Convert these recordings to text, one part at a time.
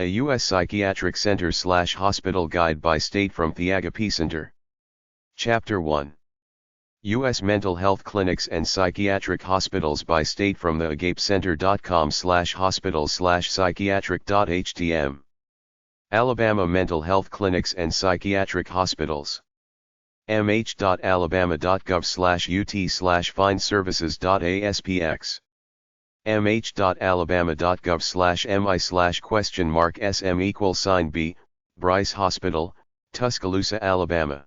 A U.S. Psychiatric Center/Hospital Guide by State from Theagapecenter. Chapter 1. U.S. Mental Health Clinics and Psychiatric Hospitals by State from theagapecenter.com/hospitals/psychiatric.htm. Alabama Mental Health Clinics and Psychiatric Hospitals. mh.alabama.gov/ut/findservices.aspx. mh.alabama.gov/mi/?sm=b, Bryce Hospital, Tuscaloosa, Alabama.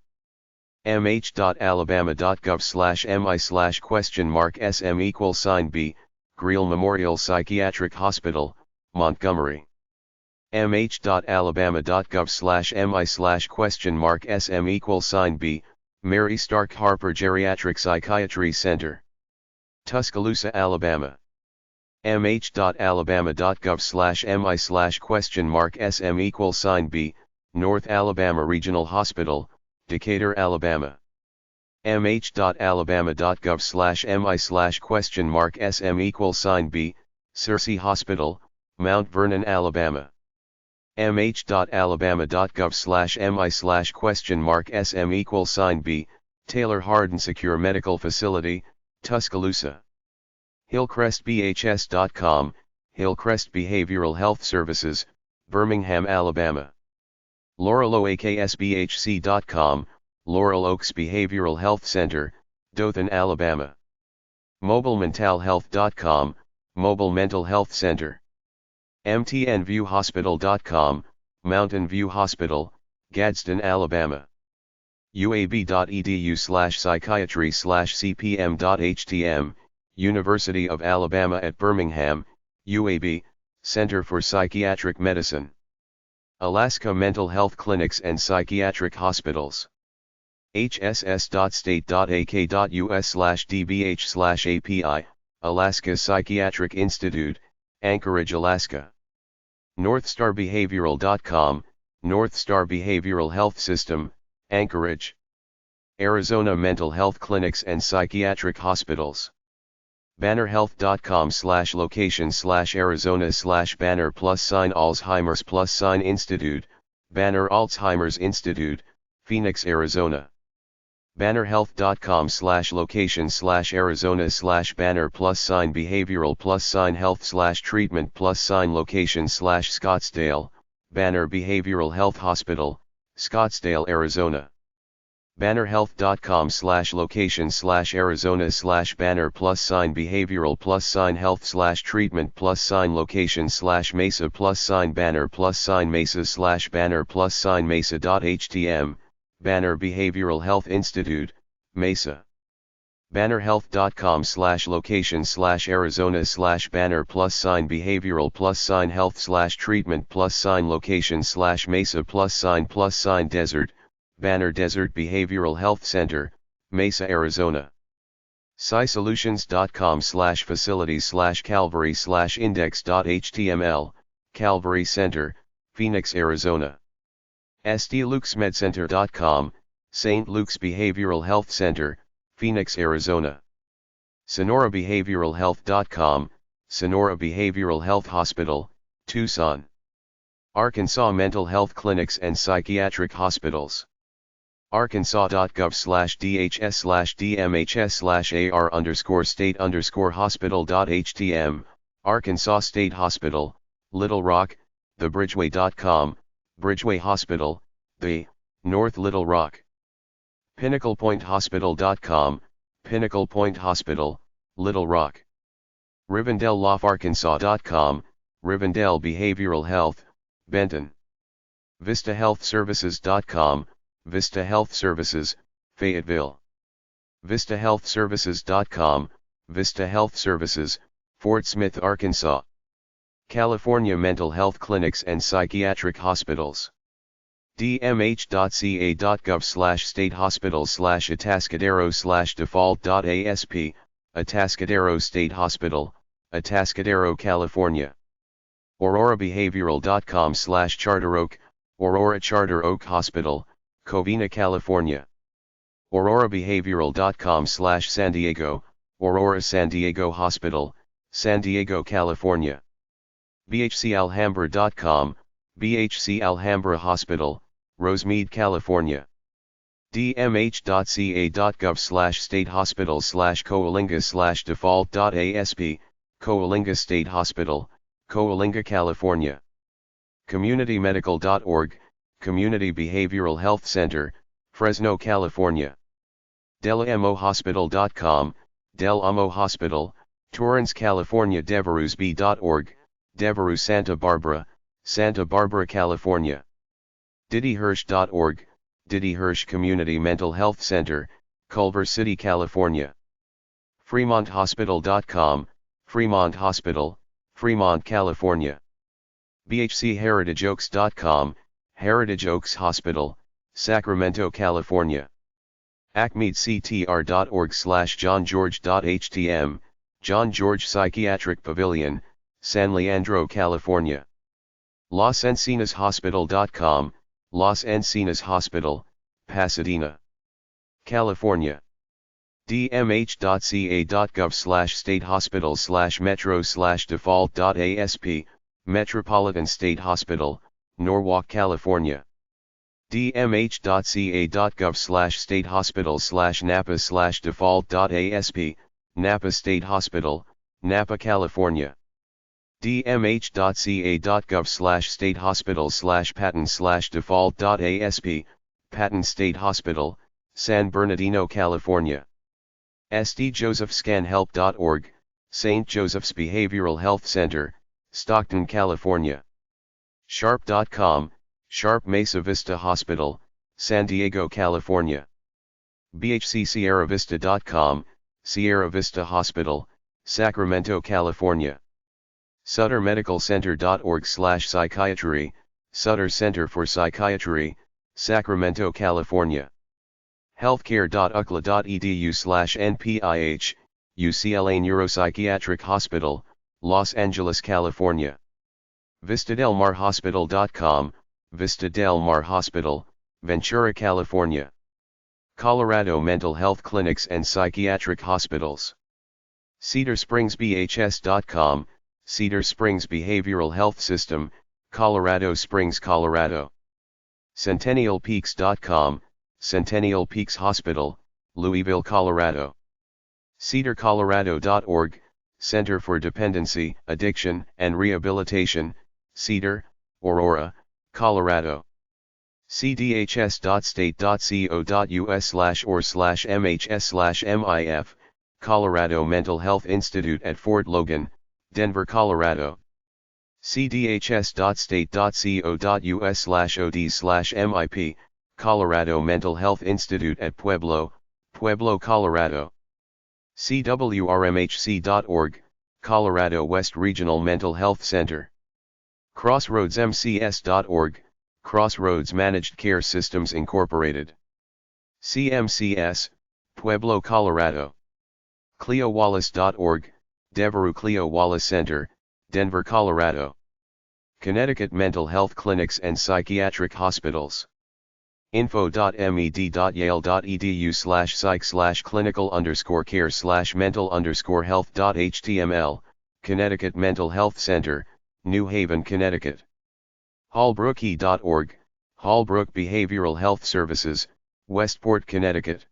mh.alabama.gov/mi/?sm=b, Greele Memorial Psychiatric Hospital, Montgomery. mh.alabama.gov/mi/?sm=b, Mary Stark Harper Geriatric Psychiatry Center, Tuscaloosa, Alabama. mh.alabama.gov/mi/?sm=b, North Alabama Regional Hospital, Decatur, Alabama. mh.alabama.gov/mi/?sm=b, Searcy Hospital, Mount Vernon, Alabama. mh.alabama.gov/mi/?sm=b, Taylor Hardin Secure Medical Facility, Tuscaloosa. HillcrestBHS.com, Hillcrest Behavioral Health Services, Birmingham, Alabama. LaurelOaksBHC.com, Laurel Oaks Behavioral Health Center, Dothan, Alabama. MobileMentalHealth.com, Mobile Mental Health Center. MTNViewHospital.com, Mountain View Hospital, Gadsden, Alabama. UAB.edu/psychiatry/cpm.htm, University of Alabama at Birmingham, UAB, Center for Psychiatric Medicine. Alaska Mental Health Clinics and Psychiatric Hospitals. hss.state.ak.us/dbh/API, Alaska Psychiatric Institute, Anchorage, Alaska. NorthStarBehavioral.com, Northstar Behavioral Health System, Anchorage. Arizona Mental Health Clinics and Psychiatric Hospitals. bannerhealth.com/location/Arizona/banner +Alzheimer's Institute, Banner Alzheimer's Institute, Phoenix, Arizona. bannerhealth.com/location/Arizona/banner +behavioral +health/treatment +location/Scottsdale, Banner Behavioral Health Hospital, Scottsdale, Arizona. bannerhealth.com/location/Arizona/banner +behavioral +health/treatment +location/Mesa +banner +Mesa/banner +Mesa.htm, Banner Behavioral Health Institute, Mesa. bannerhealth.com/location/Arizona/banner +behavioral +health/treatment +location/Mesa +desert, Banner Desert Behavioral Health Center, Mesa, Arizona. SciSolutions.com/facilities/Calvary/index.html, Calvary Center, Phoenix, Arizona. StLukesMedCenter.com, St. Luke's Behavioral Health Center, Phoenix, Arizona. SonoraBehavioralHealth.com, Sonora Behavioral Health Hospital, Tucson, Arkansas Mental Health Clinics and Psychiatric Hospitals. Arkansas.gov/DHS/AR_state_hospital.htm, Arkansas State Hospital, Little Rock, thebridgeway.com, Bridgeway Hospital, the, North Little Rock. PinnaclePointHospital.com, Pinnacle Point Hospital, Little Rock. RivendellLough.Arkansas.com, Rivendell Behavioral Health, Benton. VistaHealthServices.com, Vista Health Services, Fayetteville. VistaHealthServices.com, Vista Health Services, Fort Smith, Arkansas. California Mental Health Clinics and Psychiatric Hospitals. dmh.ca.gov/statehospitals/atascadero/default.asp, Atascadero State Hospital, Atascadero, California. AuroraBehavioral.com/Charter Oak, Aurora Charter Oak Hospital, Covina, California. AuroraBehavioral.com/San Diego, Aurora San Diego Hospital, San Diego, California. BHCAlhambra.com, BHC Alhambra Hospital, Rosemead, California. dmh.ca.gov/state-hospital/coalinga/default.asp, Coalinga State Hospital, Coalinga, California. CommunityMedical.org, Community Behavioral Health Center, Fresno, California. delamohospital.com, Del Amo Hospital, Torrance, California. Deverusb.org, Devereux, Santa Barbara, California. DiddyHirsch.org, Diddy Hirsch Community Mental Health Center, Culver City, California. FremontHospital.com, Fremont Hospital, Fremont, California. BHCHeritageOaks.com, Heritage Oaks Hospital, Sacramento, California. ACMEDCTR.org/JohnGeorge.htm, John George Psychiatric Pavilion, San Leandro, California. LosEncinasHospital.com, Los Encinas Hospital, Pasadena, California. dmh.ca.gov/state-hospital/metro/default.asp, Metropolitan State Hospital, Norwalk, California. dmh.ca.gov/state-hospital/napa/default.asp, Napa State Hospital, Napa, California. dmh.ca.gov/state-hospital/patent/default.asp, Patton State Hospital, San Bernardino, California. stjosephscanhelp.org, St. Joseph's Behavioral Health Center, Stockton, California. Sharp.com, Sharp Mesa Vista Hospital, San Diego, California. bhcsierravista.com, Sierra Vista Hospital, Sacramento, California. suttermedicalcenter.org/psychiatry, Sutter Center for Psychiatry, Sacramento, California. healthcare.ucla.edu/npih, UCLA Neuropsychiatric Hospital, Los Angeles, California. VistaDelMar.Hospital.com, Vista Del Mar Hospital, Ventura, California. Colorado Mental Health Clinics and Psychiatric Hospitals. CedarSpringsBHS.com, Cedar Springs Behavioral Health System, Colorado Springs, Colorado. CentennialPeaks.com, Centennial Peaks Hospital, Louisville, Colorado. CedarColorado.org, Center for Dependency, Addiction, and Rehabilitation, Cedar, Aurora, Colorado. cdhs.state.co.us/or/mhs/mif, Colorado Mental Health Institute at Fort Logan, Denver, Colorado. cdhs.state.co.us/od/mip, Colorado Mental Health Institute at Pueblo, Colorado. cwrmhc.org, Colorado West Regional Mental Health Center. crossroadsmcs.org, Crossroads Managed Care Systems Incorporated. CMCS, Pueblo, Colorado. cleowallace.org, Devereux Cleo Wallace Center, Denver, Colorado. Connecticut Mental Health Clinics and Psychiatric Hospitals. info.med.yale.edu/psych/clinical_care/mental_health.html, Connecticut Mental Health Center, New Haven, Connecticut. hallbrook.org, Hallbrook Behavioral Health Services, Westport, Connecticut.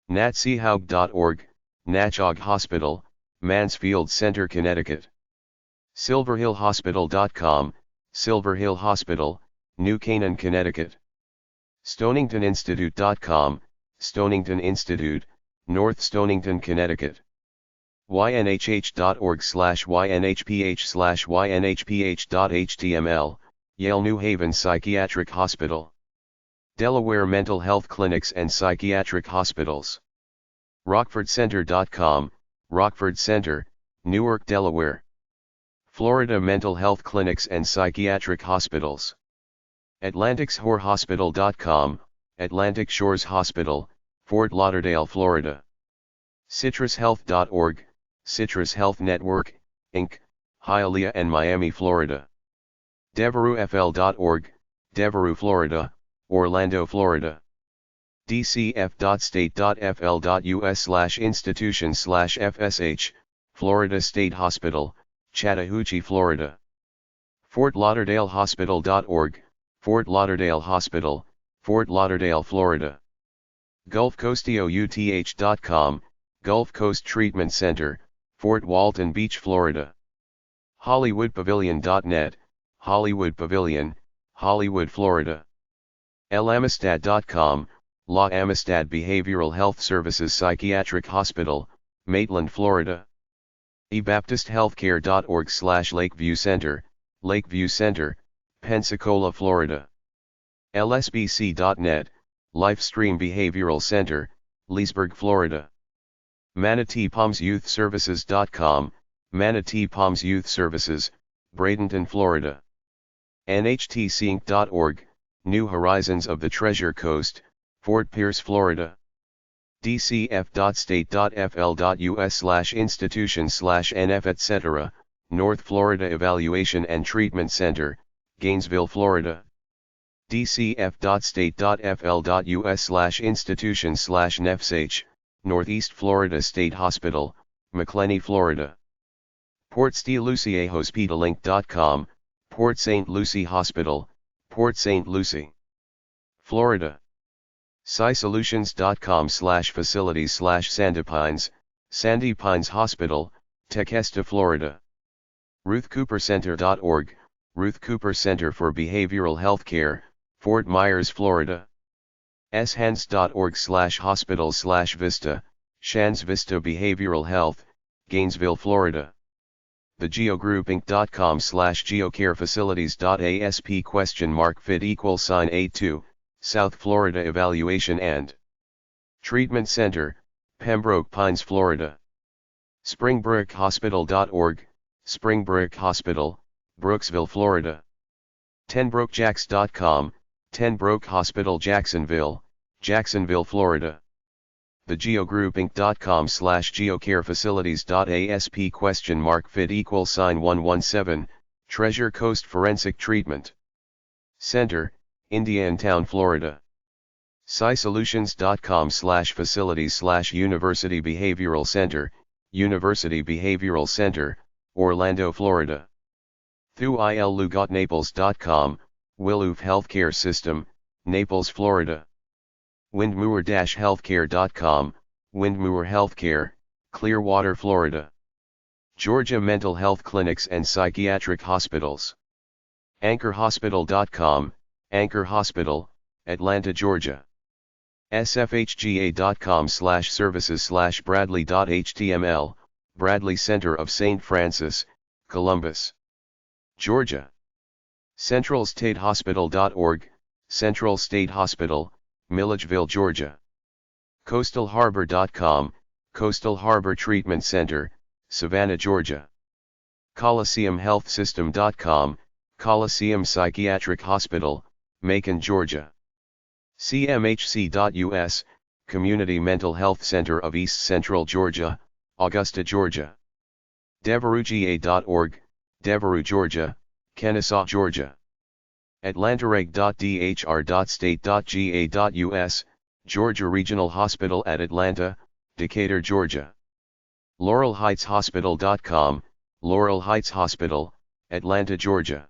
natchehaug.org, Natchaug Hospital, Mansfield Center, Connecticut. silverhillhospital.com, Silver Hill Hospital, New Canaan, Connecticut. stoningtoninstitute.com, Stonington Institute, North Stonington, Connecticut. ynhh.org/ynhph/ynhph.html, Yale New Haven Psychiatric Hospital. Delaware Mental Health Clinics and Psychiatric Hospitals. rockfordcenter.com, Rockford Center, Newark, Delaware. Florida Mental Health Clinics and Psychiatric Hospitals. atlanticshorhospital.com, Atlantic Shores Hospital, Fort Lauderdale, Florida. citrushealth.org, Citrus Health Network, Inc., Hialeah and Miami, Florida. devereauxfl.org, Devereux, Florida, Orlando, Florida. dcf.state.fl.us/institution/FSH, Florida State Hospital, Chattahoochee, Florida. FortLauderdaleHospital.org, Fort Lauderdale Hospital, Fort Lauderdale, Florida. GulfCoastOUTH.com, Gulf Coast Treatment Center, Fort Walton Beach, Florida. HollywoodPavilion.net, Hollywood Pavilion, Hollywood, Florida. LAmistad.com, La Amistad Behavioral Health Services Psychiatric Hospital, Maitland, Florida. eBaptistHealthcare.org/Lakeview Center, Lakeview Center, Pensacola, Florida. LSBC.net, Lifestream Behavioral Center, Leesburg, Florida. Manatee Palms Youth Services.com, Manatee Palms Youth Services, Bradenton, Florida. NHTSync.org, New Horizons of the Treasure Coast, Fort Pierce, Florida. dcf.state.fl.us/institution/nf etc., North Florida Evaluation and Treatment Center, Gainesville, Florida. dcf.state.fl.us/institution/nefsh, Northeast Florida State Hospital, McLenny, Florida. Port St. Lucie Hospitalinc.com, Port St. Lucie Hospital, Port St. Lucie, Florida. SciSolutions.com/facilities/Sandy Pines Hospital, Tequesta, Florida. RuthCooperCenter.org, Ruth Cooper Center for Behavioral Health Care, Fort Myers, Florida. shans.org/hospital/Vista, Shands Vista Behavioral Health, Gainesville, Florida. TheGeoGroupInc.com/geocarefacilities.asp?fit=A2, South Florida Evaluation and Treatment Center, Pembroke Pines, Florida. SpringbrookHospital.org, Springbrook Hospital, Brooksville, Florida. Tenbrokejacks.com, Tenbroke Hospital, Jacksonville, Jacksonville, Florida. TheGeoGroupInc.com/geocarefacilities.asp?fit=117, Treasure Coast Forensic Treatment Center, Indiantown, Florida. SciSolutions.com/facilities/University Behavioral Center, University Behavioral Center, Orlando, Florida. ThuILLugatNaples.com, Willoof Healthcare System, Naples, Florida. Windmoor-Healthcare.com, Windmoor Healthcare, Clearwater, Florida. Georgia Mental Health Clinics and Psychiatric Hospitals. AnchorHospital.com, Anchor Hospital, Atlanta, Georgia. sfhga.com/services/bradley.html, Bradley Center of St. Francis, Columbus, Georgia. CentralStateHospital.org, Central State Hospital, Milledgeville, Georgia. CoastalHarbor.com, Coastal Harbor Treatment Center, Savannah, Georgia. ColiseumHealthSystem.com, Coliseum Psychiatric Hospital, Macon, Georgia. CMHC.us, Community Mental Health Center of East Central Georgia, Augusta, Georgia. DevereuxGA.org, Devereux, Georgia, Kennesaw, Georgia. Atlantareg.dhr.state.ga.us, Georgia Regional Hospital at Atlanta, Decatur, Georgia. LaurelHeightsHospital.com, Laurel Heights Hospital, Atlanta, Georgia.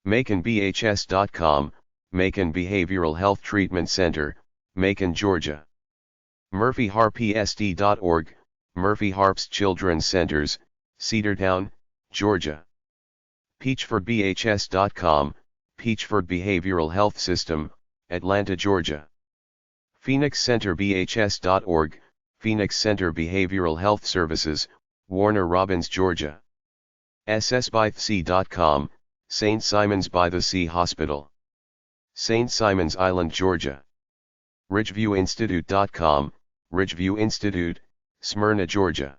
MaconBHS.com, Macon Behavioral Health Treatment Center, Macon, Georgia. MurphyHarpSD.org, Murphy Harps Children's Centers, Cedartown, Georgia. PeachfordBHS.com, Peachford Behavioral Health System, Atlanta, Georgia. PhoenixCenterBHS.org, Phoenix Center Behavioral Health Services, Warner Robins, Georgia. SSByTheSea.com, St. Simons by the Sea Hospital, St. Simons Island, Georgia. RidgeviewInstitute.com, Ridgeview Institute, Smyrna, Georgia.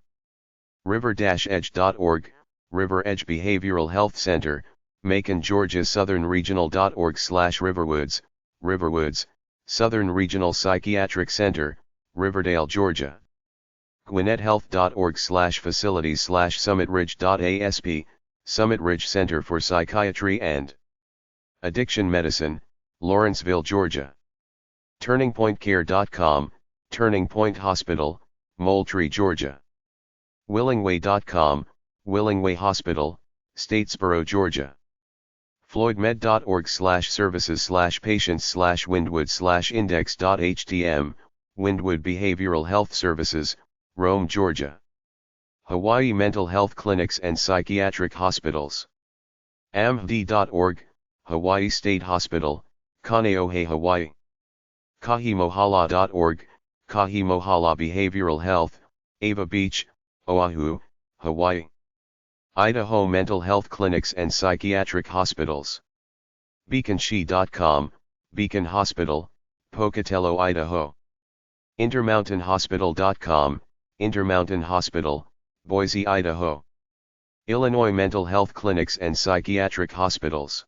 River-Edge.org, River Edge Behavioral Health Center, Macon, Georgia. Southernregional.org/Riverwoods, Riverwoods, Southern Regional Psychiatric Center, Riverdale, Georgia. GwinnettHealth.org/facilities/SummitRidge.asp, Summit Ridge Center for Psychiatry and Addiction Medicine, Lawrenceville, Georgia. TurningPointCare.com, Turning Point Hospital, Moultrie, Georgia. Willingway.com, Willingway Hospital, Statesboro, Georgia. floydmed.org/services/patients/windwood/index.htm, Windwood Behavioral Health Services, Rome, Georgia. Hawaii Mental Health Clinics and Psychiatric Hospitals. amhd.org, Hawaii State Hospital, Kaneohe, Hawaii. kahimohala.org, Kahimohala Behavioral Health, Ava Beach, Oahu, Hawaii. Idaho Mental Health Clinics and Psychiatric Hospitals. beaconshi.com, Beacon Hospital, Pocatello, Idaho. intermountainhospital.com, Intermountain Hospital, Boise, Idaho. Illinois Mental Health Clinics and Psychiatric Hospitals.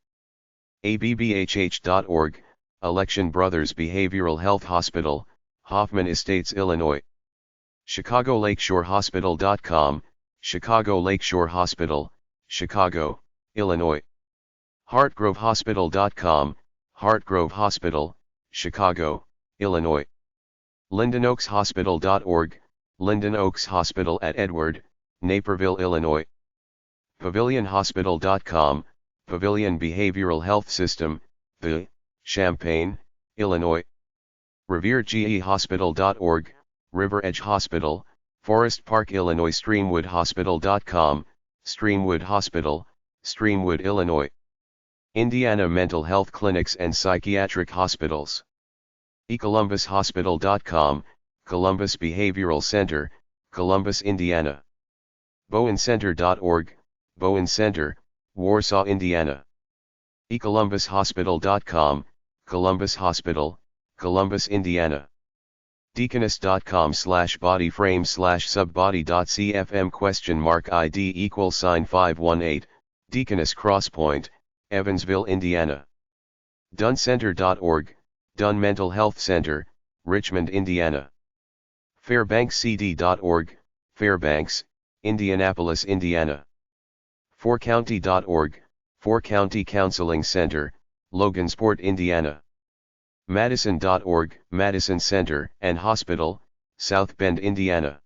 abbhh.org, Election Brothers Behavioral Health Hospital, Hoffman Estates, Illinois. Chicago Lakeshore Hospital.com, Chicago Lakeshore Hospital, Chicago, Illinois. HeartGroveHospital.com, Heartgrove Hospital, Chicago, Illinois. LindenOaksHospital.org, Linden Oaks Hospital at Edward, Naperville, Illinois. PavilionHospital.com, Pavilion Behavioral Health System, the Champaign, Illinois. RevereGeHospital.org, River Edge Hospital, Forest Park, Illinois. StreamwoodHospital.com, Streamwood Hospital, Streamwood, Illinois. Indiana Mental Health Clinics and Psychiatric Hospitals. eColumbusHospital.com, Columbus Behavioral Center, Columbus, Indiana. BowenCenter.org, Bowen Center, Warsaw, Indiana. eColumbusHospital.com, Columbus Hospital, Columbus, Indiana. Deaconess.com/bodyframe/subbody.cfm?ID =518, Deaconess Cross Point, Evansville, Indiana. DunnCenter.org, Dunn Mental Health Center, Richmond, Indiana. FairbanksCD.org, Fairbanks, Indianapolis, Indiana. 4county.org, 4County Counseling Center, Logansport, Indiana. Madison.org, Madison Center and Hospital, South Bend, Indiana.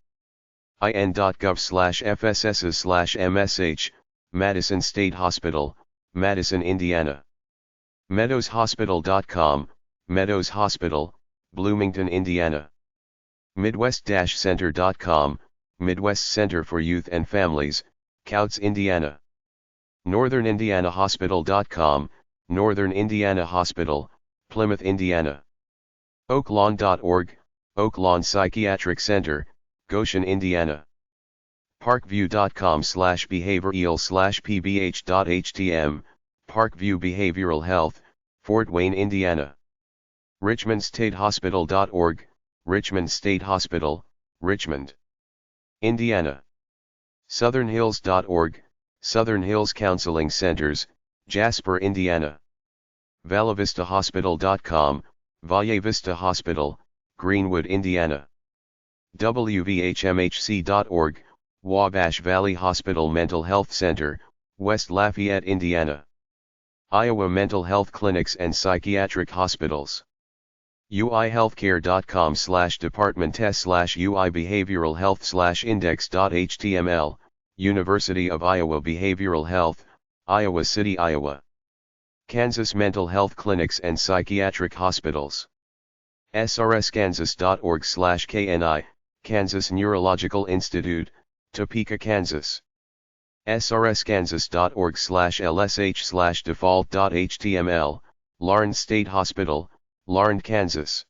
in.gov/FSSs/MSH, Madison State Hospital, Madison, Indiana. Meadowshospital.com, Meadows Hospital, Bloomington, Indiana. Midwest-Center.com, Midwest Center for Youth and Families, Couts, Indiana. NorthernIndianaHospital.com, Northern Indiana Hospital, Plymouth, Indiana. Oaklawn.org, Oaklawn Psychiatric Center, Goshen, Indiana. Parkview.com/behavioral/pbh.htm, Parkview Behavioral Health, Fort Wayne, Indiana. RichmondStateHospital.org, Richmond State Hospital, Richmond, Indiana. SouthernHills.org, Southern Hills Counseling Centers, Jasper, Indiana. ValaVistaHospital.com, Valle Vista Hospital, Greenwood, Indiana. WVHMHC.org, Wabash Valley Hospital Mental Health Center, West Lafayette, Indiana. Iowa Mental Health Clinics and Psychiatric Hospitals. UIHealthcare.com/department/UI Behavioral Health/index.html, University of Iowa Behavioral Health, Iowa City, Iowa. Kansas Mental Health Clinics and Psychiatric Hospitals. srskansas.org/KNI, Kansas Neurological Institute, Topeka, Kansas. srskansas.org/lsh/default.html, Lawrence State Hospital, Lawrence, Kansas.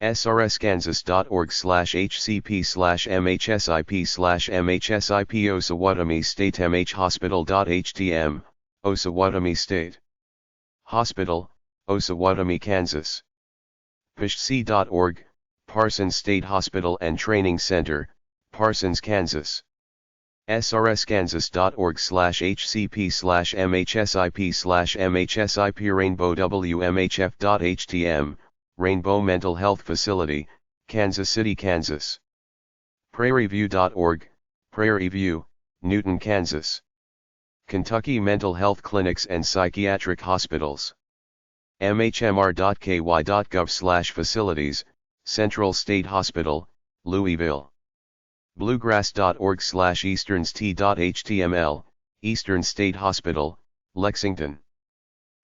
srskansas.org/hcp/mhsip/mhsip Osawatomie State mhhospital.htm, Osawatomie State Hospital, Osawatomie, Kansas. pishc.org, Parsons State Hospital and Training Center, Parsons, Kansas. srskansas.org/hcp/mhsip/mhsip Rainbow WMHF.htm, Rainbow Mental Health Facility, Kansas City, Kansas. prairieview.org, Prairie View, Newton, Kansas. Kentucky Mental Health Clinics and Psychiatric Hospitals. mhmr.ky.gov/facilities, Central State Hospital, Louisville. Bluegrass.org/easterns.html, Eastern State Hospital, Lexington.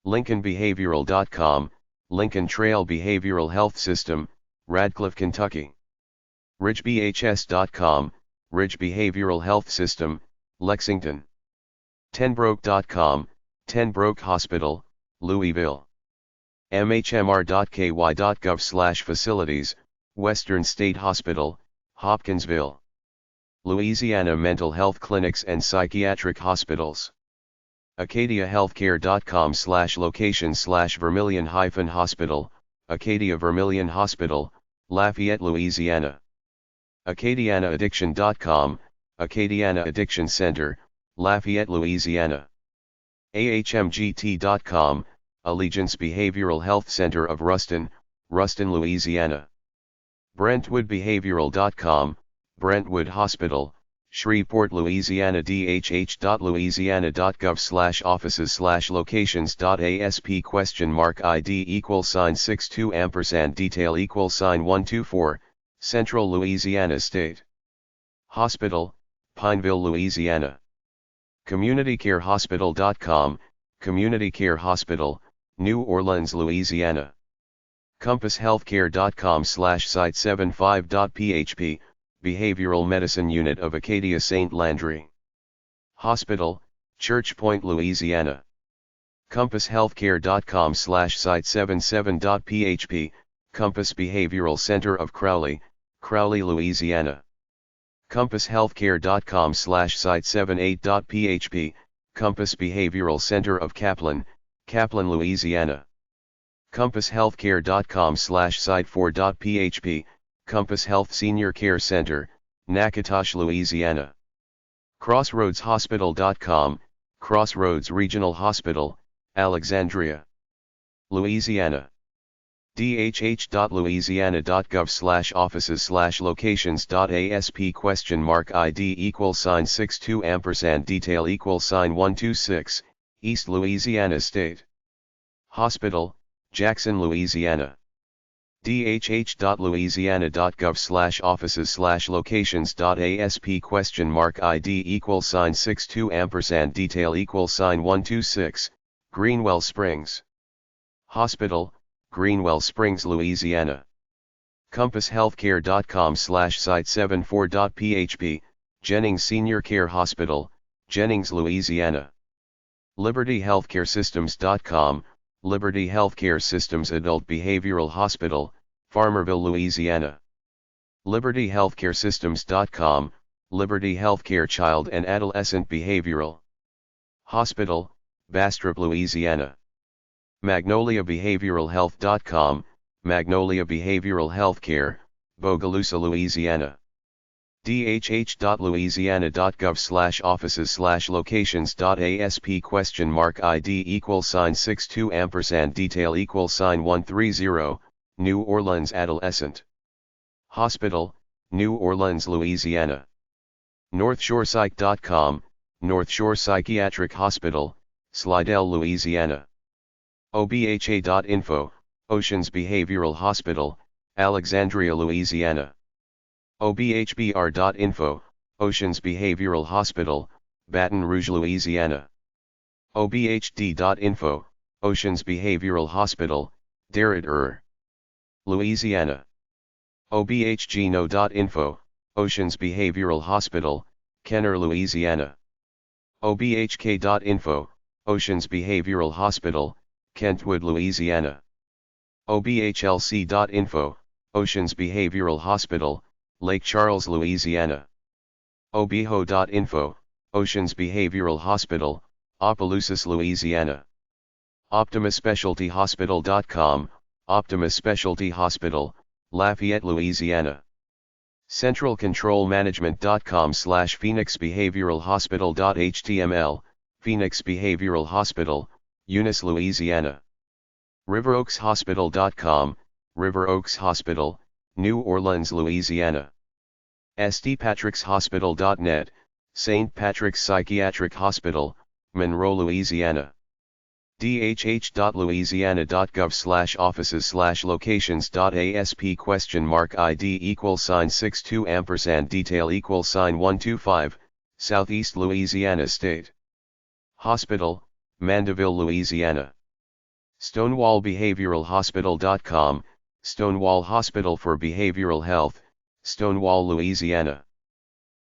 LincolnBehavioral.com, Lincoln Trail Behavioral Health System, Radcliffe, Kentucky. RidgeBHS.com, Ridge Behavioral Health System, Lexington. Tenbroke.com, Tenbroke Hospital, Louisville. MHMR.ky.gov/facilities, Western State Hospital, Hopkinsville. Louisiana Mental Health Clinics and Psychiatric Hospitals. AcadiaHealthcare.com/location/Vermilion-Hospital, Acadia Vermilion Hospital, Lafayette, Louisiana. AcadianaAddiction.com, Acadiana Addiction Center, Lafayette, Louisiana. AHMGT.com, Allegiance Behavioral Health Center of Ruston, Ruston, Louisiana. Brentwoodbehavioral.com, Brentwood Hospital, Shreveport, Louisiana. DHH.Louisiana.gov/offices/locations.ASP?ID =62 detail =124, Central Louisiana State Hospital, Pineville, Louisiana. CommunityCareHospital.com, Community Care Hospital, New Orleans, Louisiana. CompassHealthcare.com/site75.php, Behavioral Medicine Unit of Acadia St. Landry Hospital, Church Point, Louisiana. CompassHealthcare.com/site77.php, Compass Behavioral Center of Crowley, Crowley, Louisiana. CompassHealthcare.com/site78.php, Compass Behavioral Center of Kaplan, Kaplan, Louisiana. CompassHealthcare.com/site4.php, Compass Health Senior Care Center, Natchitoches, Louisiana. CrossroadsHospital.com, Crossroads Regional Hospital, Alexandria, Louisiana. DHH.Louisiana.gov/offices/locations.ASP?ID =62 detail =126, East Louisiana State Hospital, Jackson, Louisiana. DHH.Louisiana.gov/offices/locations.ASP?ID =62 detail =126, Greenwell Springs Hospital, Greenwell Springs, Louisiana. CompassHealthcare.com/site74.php, Jennings Senior Care Hospital, Jennings, Louisiana. LibertyHealthcareSystems.com, Liberty Healthcare Systems Adult Behavioral Hospital, Farmerville, Louisiana. LibertyHealthcareSystems.com, Liberty Healthcare Child and Adolescent Behavioral Hospital, Bastrop, Louisiana. MagnoliaBehavioralHealth.com, Magnolia Behavioral Healthcare, Bogalusa, Louisiana. DHH.Louisiana.gov/offices/locations.ASP?ID =62 detail =130, New Orleans Adolescent Hospital, New Orleans, Louisiana. NorthShorePsych.com, North Shore Psychiatric Hospital, Slidell, Louisiana. OBHA.info, Oceans Behavioral Hospital, Alexandria, Louisiana. OBHBR.info, Oceans Behavioral Hospital, Baton Rouge, Louisiana. OBHD.info, Oceans Behavioral Hospital, Derrit, Louisiana. OBHGNO.info, Oceans Behavioral Hospital, Kenner, Louisiana. OBHK.info, Oceans Behavioral Hospital, Kentwood, Louisiana. OBHLC.info, Oceans Behavioral Hospital, Lake Charles, Louisiana. OBHO.info, Oceans Behavioral Hospital, Opelousas, Louisiana. OptimaSpecialtyHospital.com, Optima Specialty Hospital, Lafayette, Louisiana. CentralControlManagement.com/Phoenix Behavioral Hospital.html, Phoenix Behavioral Hospital, Eunice, Louisiana. RiverOaksHospital.com, River Oaks Hospital, New Orleans, Louisiana. stpatrickshospital.net, St. Patrick's Psychiatric Hospital, Monroe, Louisiana. DHH.Louisiana.gov/offices/locations.ASP?ID =62 detail =125, Southeast Louisiana State Hospital, Mandeville, Louisiana. StonewallBehavioralHospital.com, Stonewall Hospital for Behavioral Health, Stonewall, Louisiana.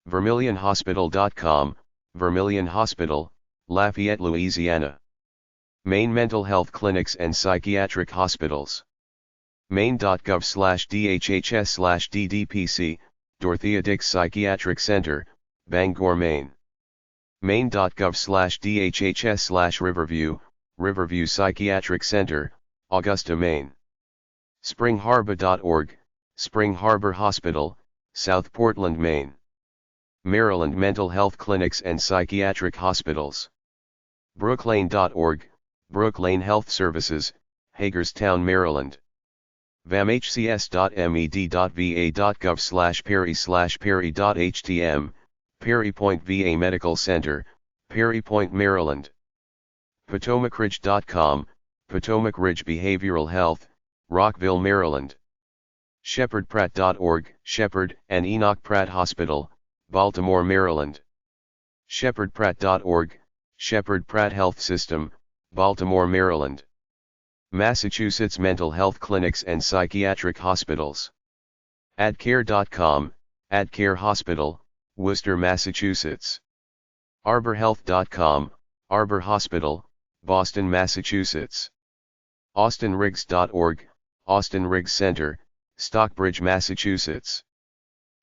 VermilionHospital.com, Vermilion Hospital, Lafayette, Louisiana. Maine Mental Health Clinics and Psychiatric Hospitals. Maine.gov/DHHS/DDPC, Dorothea Dix Psychiatric Center, Bangor, Maine. Maine.gov/DHHS/Riverview, Riverview Psychiatric Center, Augusta, Maine. SpringHarbor.org, Spring Harbor Hospital, South Portland, Maine. Maryland Mental Health Clinics and Psychiatric Hospitals. Brooklane.org, Brooklane Health Services, Hagerstown, Maryland. vamhcs.med.va.gov/perry/perry.htm, Perry Point VA Medical Center, Perry Point, Maryland. PotomacRidge.com, Potomac Ridge Behavioral Health, Rockville, Maryland. ShepherdPratt.org, Shepherd and Enoch Pratt Hospital, Baltimore, Maryland. ShepherdPratt.org, Shepherd Pratt Health System, Baltimore, Maryland. Massachusetts Mental Health Clinics and Psychiatric Hospitals. AdCare.com, AdCare Hospital, Worcester, Massachusetts. ArborHealth.com, Arbor Hospital, Boston, Massachusetts. AustinRiggs.org, Austin Riggs Center, Stockbridge, Massachusetts.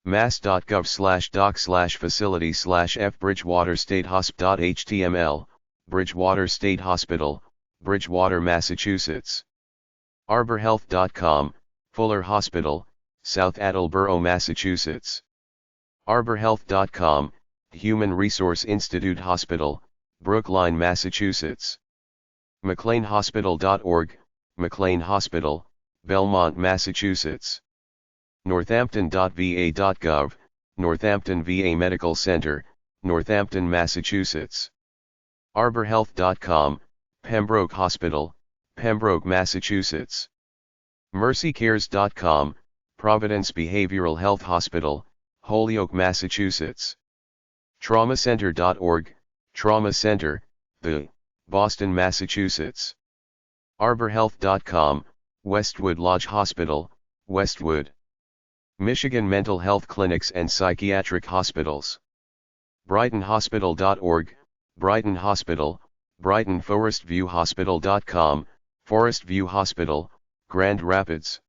mass.gov/doc/facility/f Bridgewater State Hosp.html, Bridgewater State Hospital, Bridgewater, Massachusetts. ArborHealth.com, Fuller Hospital, South Attleboro, Massachusetts. ArborHealth.com, Human Resource Institute Hospital, Brookline, Massachusetts. McLeanHospital.org, McLean Hospital, Belmont, Massachusetts. Northampton.va.gov, Northampton VA Medical Center, Northampton, Massachusetts. ArborHealth.com, Pembroke Hospital, Pembroke, Massachusetts. MercyCares.com, Providence Behavioral Health Hospital, Holyoke, Massachusetts. TraumaCenter.org, Trauma Center, The, Boston, Massachusetts. ArborHealth.com, Westwood Lodge Hospital, Westwood. Michigan Mental Health Clinics and Psychiatric Hospitals. BrightonHospital.org, Brighton Hospital, Brighton. ForestViewHospital.com, Forest View Hospital, Grand Rapids.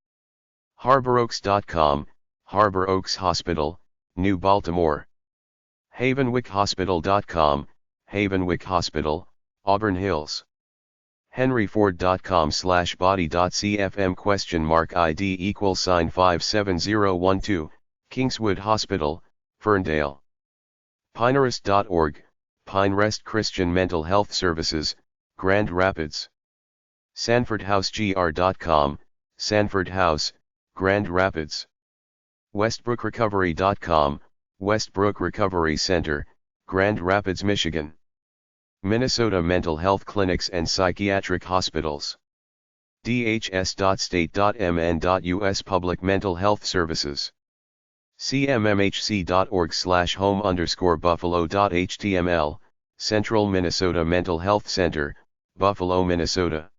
HarborOaks.com, Harbor Oaks Hospital, New Baltimore. HavenWickHospital.com, Havenwick Hospital, Auburn Hills. henryford.com/body.cfm?ID =57012, Kingswood Hospital, Ferndale. Pinerest.org, Pinerest Christian Mental Health Services, Grand Rapids. SanfordHouseGR.com, Sanford House, Grand Rapids. WestbrookRecovery.com, Westbrook Recovery Center, Grand Rapids, Michigan. Minnesota Mental Health Clinics and Psychiatric Hospitals. dhs.state.mn.us Public Mental Health Services. cmmhc.org/home_buffalo.html, Central Minnesota Mental Health Center, Buffalo, Minnesota.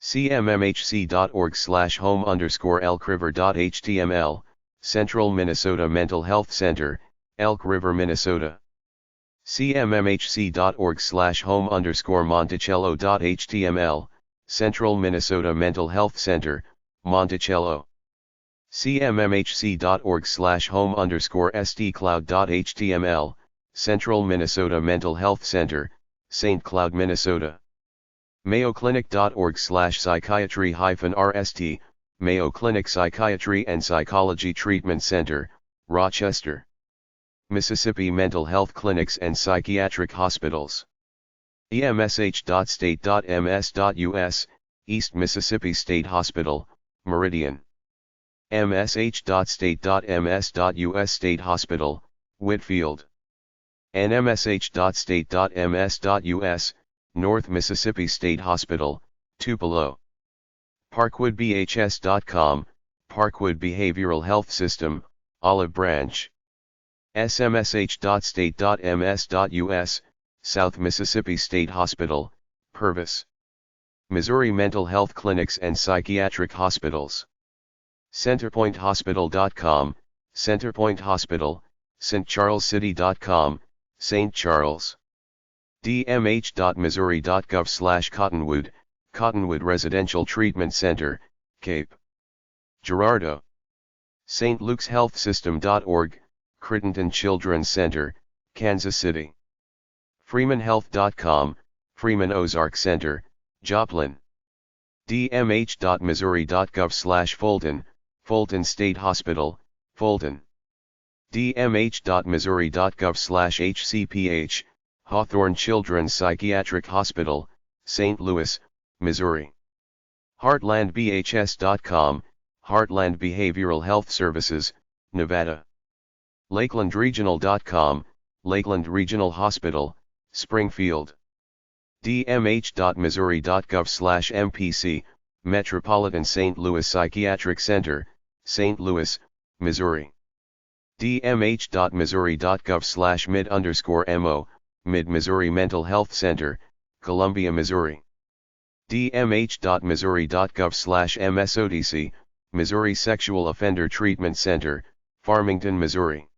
cmmhc.org/home_elkriver.html, Central Minnesota Mental Health Center, Elk River, Minnesota. cmmhc.org/home_monticello.html, Central Minnesota Mental Health Center, Monticello. cmmhc.org/home_stcloud.html, Central Minnesota Mental Health Center, St. Cloud, Minnesota. mayoclinic.org/psychiatry-rst, Mayo Clinic Psychiatry and Psychology Treatment Center, Rochester. Mississippi Mental Health Clinics and Psychiatric Hospitals. emsh.state.ms.us, East Mississippi State Hospital, Meridian. msh.state.ms.us State Hospital, Whitfield. nmsh.state.ms.us, North Mississippi State Hospital, Tupelo. parkwoodbhs.com, Parkwood Behavioral Health System, Olive Branch. smsh.state.ms.us, South Mississippi State Hospital, Purvis. Missouri Mental Health Clinics and Psychiatric Hospitals. CenterPointHospital.com, Centerpoint Hospital, StCharlesCity.com, St. Charles. dmh.missouri.gov/Cottonwood, Cottonwood Residential Treatment Center, Cape Girardeau. St. Luke's Health System.org, Crittenton Children's Center, Kansas City. FreemanHealth.com, Freeman Ozark Center, Joplin. dmh.missouri.gov/Fulton, Fulton State Hospital, Fulton. dmh.missouri.gov/HCPH, Hawthorne Children's Psychiatric Hospital, St. Louis, Missouri. HeartlandBHS.com, Heartland Behavioral Health Services, Nevada. LakelandRegional.com, Lakeland Regional Hospital, Springfield. dmh.missouri.gov/MPC, Metropolitan St. Louis Psychiatric Center, St. Louis, Missouri. dmh.missouri.gov/mid_mo, Mid-Missouri Mental Health Center, Columbia, Missouri. dmh.missouri.gov/MSODC, Missouri Sexual Offender Treatment Center, Farmington, Missouri.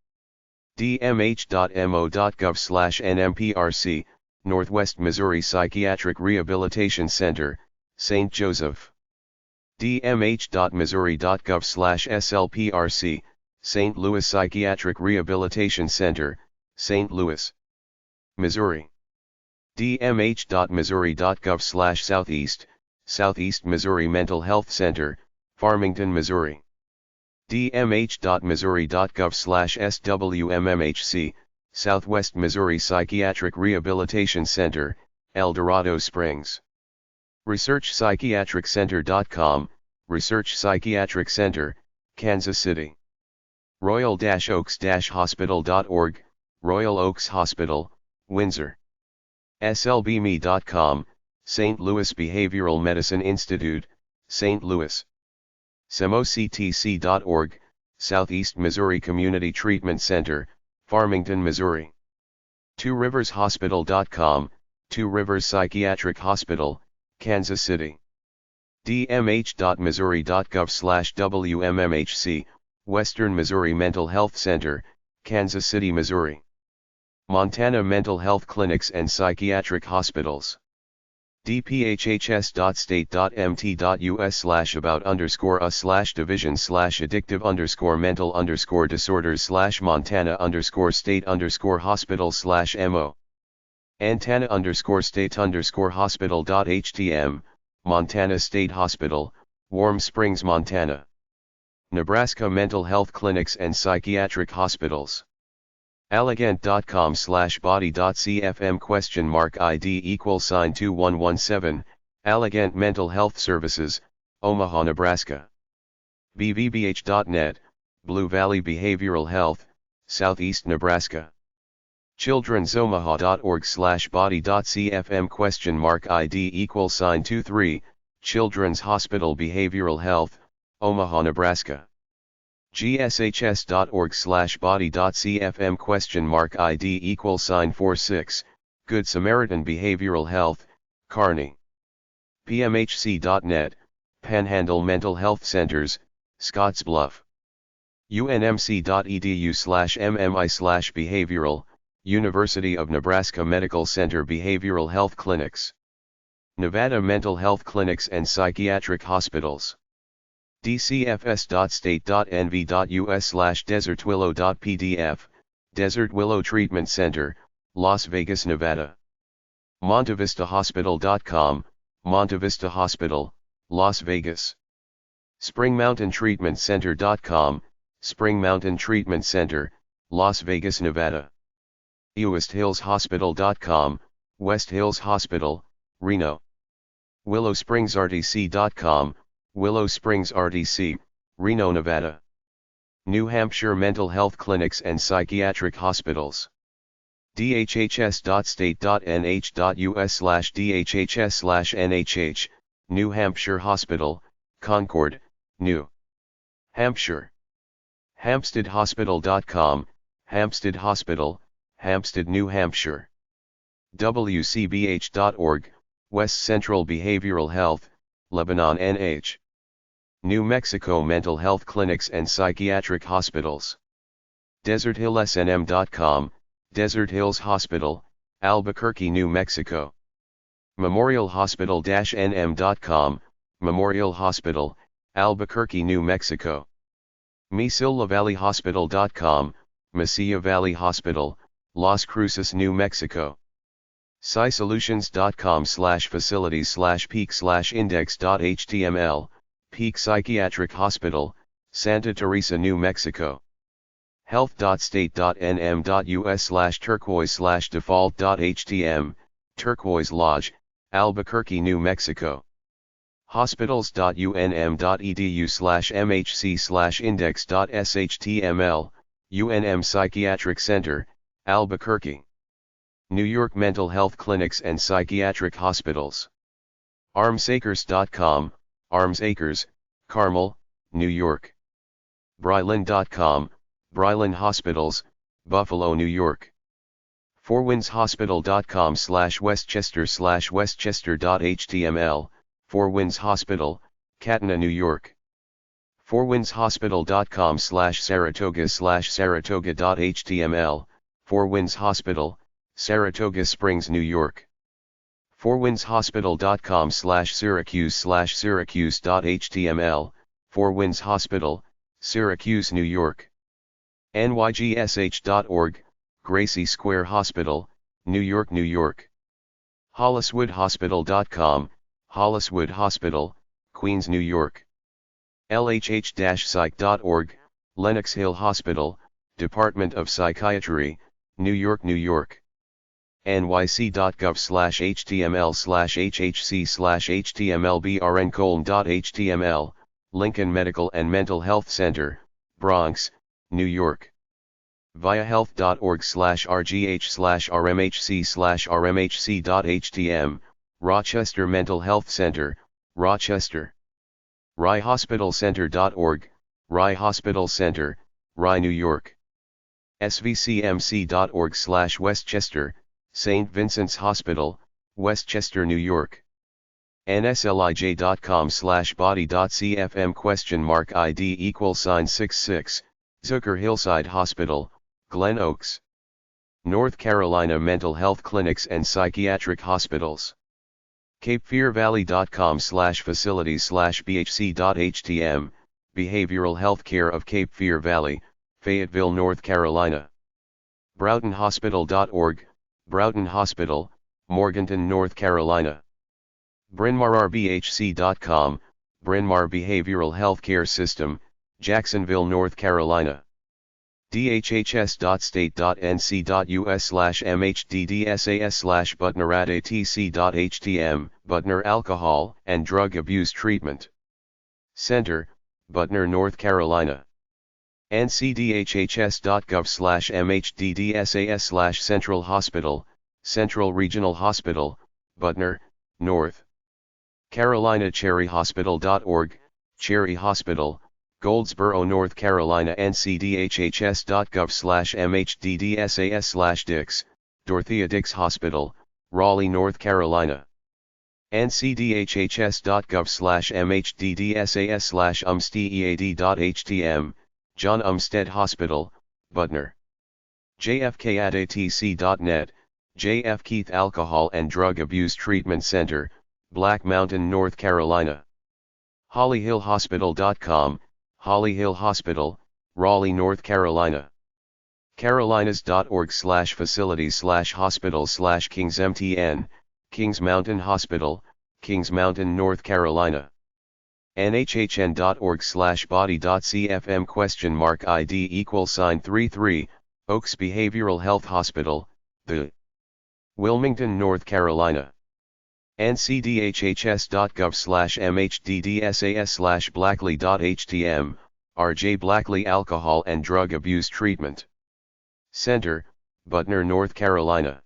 dmh.mo.gov/NMPRC, Northwest Missouri Psychiatric Rehabilitation Center, St. Joseph. dmh.missouri.gov/SLPRC, St. Louis Psychiatric Rehabilitation Center, St. Louis, Missouri. dmh.missouri.gov/Southeast, Southeast Missouri Mental Health Center, Farmington, Missouri. dmh.missouri.gov/SWMMHC, Southwest Missouri Psychiatric Rehabilitation Center, El Dorado Springs. ResearchPsychiatricCenter.com, Research Psychiatric Center, Kansas City. Royal-Oaks-Hospital.org, Royal Oaks Hospital, Windsor. SLBme.com, St. Louis Behavioral Medicine Institute, St. Louis. SEMOCTC.org, Southeast Missouri Community Treatment Center, Farmington, Missouri. TwoRiversHospital.com, Two Rivers Psychiatric Hospital, Kansas City. dmh.missouri.gov/WMMHC, Western Missouri Mental Health Center, Kansas City, Missouri. Montana Mental Health Clinics and Psychiatric Hospitals. dphs.state.mt.us/about_addictive_mental_disorders/Montana_state_hospital/mo. Antana_state_hospital.htm, Montana State Hospital, Warm Springs, Montana. Nebraska Mental Health Clinics and Psychiatric Hospitals. Alleghant.com/body.cfm?id =2117, Alleghant Mental Health Services, Omaha, Nebraska. bvbh.net, Blue Valley Behavioral Health, Southeast Nebraska. children'somaha.org/body.cfm?id =23, Children's Hospital Behavioral Health, Omaha, Nebraska. gshs.org/body.cfm?id =46, Good Samaritan Behavioral Health, Kearney. pmhc.net, Panhandle Mental Health Centers, Scottsbluff. unmc.edu/mmi/behavioral, University of Nebraska Medical Center Behavioral Health Clinics. Nevada Mental Health Clinics and Psychiatric Hospitals. dcfs.state.nv.us/desertwillow.pdf, Desert Willow Treatment Center, Las Vegas, Nevada. montevistahospital.com, Monte Vista Hospital, Las Vegas. springmountaintreatmentcenter.com, Spring Mountain Treatment Center, Las Vegas, Nevada. westhillshospital.com, West Hills Hospital, Reno. willowspringsrdc.com, Willow Springs RDC, Reno, Nevada. New Hampshire Mental Health Clinics and Psychiatric Hospitals. dhhs.state.nh.us/dhhs/nhh, New Hampshire Hospital, Concord, New Hampshire. Hampsteadhospital.com, Hampstead Hospital, Hampstead, New Hampshire. wcbh.org, West Central Behavioral Health, Lebanon NH. New Mexico Mental Health Clinics and Psychiatric Hospitals. DesertHillSNM.com, Desert Hills Hospital, Albuquerque, New Mexico. Memorial Hospital-NM.com, Memorial Hospital, Albuquerque, New Mexico. MesillValleyHospital.com, Mesilla Valley Hospital, Las Cruces, New Mexico. PsySolutions.com/facilities/peak/index.html, Peak Psychiatric Hospital, Santa Teresa, New Mexico. Health.state.nm.us/turquoise/default.htm, Turquoise Lodge, Albuquerque, New Mexico. Hospitals.unm.edu/mhc/index.shtml, UNM Psychiatric Center, Albuquerque. New York Mental Health Clinics and Psychiatric Hospitals. Armsacres.com, Armsacres, Carmel, New York. Bryland.com, Bryland Hospitals, Buffalo, New York. fourwinds.hospital.com/westchester/westchester.html, Four Winds Hospital, Katana, New York. fourwindshospital.com/Saratoga/Saratoga.html, Four Winds Hospital, Saratoga Springs, New York. fourwindshospital.com/Syracuse/Syracuse.html, Four Winds Hospital, Syracuse, New York. nygsh.org, Gracie Square Hospital, New York, New York. holliswoodhospital.com, Holliswood Hospital, Queens, New York. lhh-psych.org, Lenox Hill Hospital, Department of Psychiatry, New York, New York. nyc.gov/hcm/hhc/htmlbrn::.html, Lincoln Medical and Mental Health Center, Bronx, New York. viahealth.org/rgh/rmhc/rmhc.htm, Rochester Mental Health Center, Rochester. ryehospitalcenter.org, Rye Hospital Center, Rye, New York. svcmc.org/Westchester, St. Vincent's Hospital, Westchester, New York. nslij.com/body.cfm?id=66, Zucker Hillside Hospital, Glen Oaks. North Carolina Mental Health Clinics and Psychiatric Hospitals. capefearvalley.com/facilities/bhc.htm, Behavioral Health Care of Cape Fear Valley, Fayetteville, North Carolina. broughtonhospital.org, Broughton Hospital, Morganton, North Carolina. brynmarbhc.com, Bryn Mawr Behavioral Health Care System, Jacksonville, North Carolina. dhhs.state.nc.us/mhddsas/butner@atc.htm, Butner Alcohol and Drug Abuse Treatment Center, Butner, North Carolina. ncdhhs.gov/mhddsas/Central Hospital, Central Regional Hospital, Butner, North Carolina. cherryhospital.org, Cherry Hospital, Goldsboro, North Carolina. ncdhhs.gov/mhddsas/Dix, Dorothea Dix Hospital, Raleigh, North Carolina. ncdhhs.gov/mhddsas/umstead.htm, John Umstead Hospital, Butner. jfk@atc.net, J.F. Keith Alcohol and Drug Abuse Treatment Center, Black Mountain, North Carolina. hollyhillhospital.com, Holly Hill Hospital, Raleigh, North Carolina. carolinas.org/facilities/hospitals/kingsmtn, Kings Mountain Hospital, Kings Mountain, North Carolina. nhhn.org/body.cfm?id=33, Oaks Behavioral Health Hospital, the Wilmington, North Carolina. ncdhhs.gov/mhddsas/blackley.htm, R.J. Blackley Alcohol and Drug Abuse Treatment Center, Butner, North Carolina.